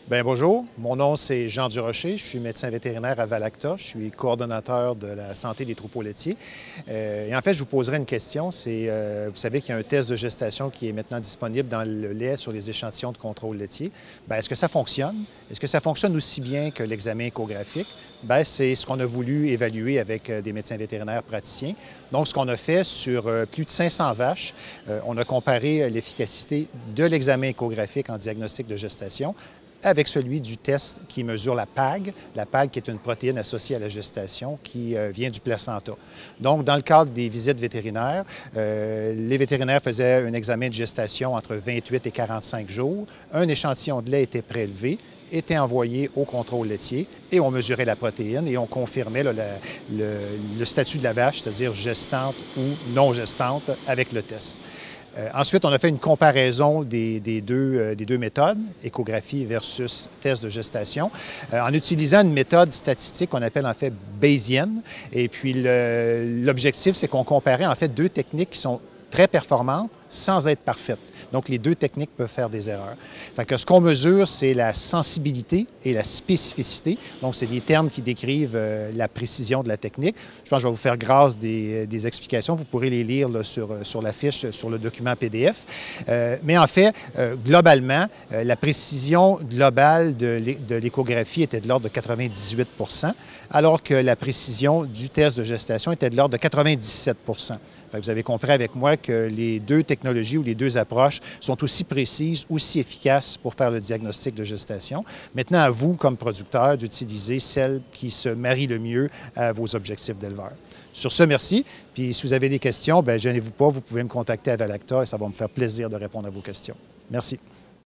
Bien, bonjour, mon nom c'est Jean Durocher, je suis médecin vétérinaire à Valacta, je suis coordonnateur de la santé des troupeaux laitiers. Et en fait, je vous poserai une question, vous savez qu'il y a un test de gestation qui est maintenant disponible dans le lait sur les échantillons de contrôle laitier. Bien, est-ce que ça fonctionne? Est-ce que ça fonctionne aussi bien que l'examen échographique? Bien, c'est ce qu'on a voulu évaluer avec des médecins vétérinaires praticiens. Donc, ce qu'on a fait sur plus de 500 vaches, on a comparé l'efficacité de l'examen échographique en diagnostic de gestation avec celui du test qui mesure la PAG qui est une protéine associée à la gestation qui vient du placenta. Donc, dans le cadre des visites vétérinaires, les vétérinaires faisaient un examen de gestation entre 28 et 45 jours. Un échantillon de lait était prélevé, était envoyé au contrôle laitier et on mesurait la protéine et on confirmait là, le statut de la vache, c'est-à-dire gestante ou non gestante, avec le test. Ensuite, on a fait une comparaison des deux méthodes, échographie versus test de gestation, en utilisant une méthode statistique qu'on appelle en fait bayésienne. Et puis, l'objectif, c'est qu'on comparait en fait deux techniques qui sont très performantes sans être parfaites. Donc, les deux techniques peuvent faire des erreurs. Fait que ce qu'on mesure, c'est la sensibilité et la spécificité. Donc, c'est des termes qui décrivent la précision de la technique. Je pense que je vais vous faire grâce des explications. Vous pourrez les lire là, sur la fiche, sur le document PDF. Mais en fait, globalement, la précision globale de l'échographie était de l'ordre de 98 %, alors que la précision du test de gestation était de l'ordre de 97 %. Vous avez compris avec moi que les deux technologies ou les deux approches sont aussi précises, aussi efficaces pour faire le diagnostic de gestation. Maintenant, à vous, comme producteur, d'utiliser celle qui se marie le mieux à vos objectifs d'éleveur. Sur ce, merci. Puis si vous avez des questions, bien, gênez-vous pas, vous pouvez me contacter à Valacta et ça va me faire plaisir de répondre à vos questions. Merci.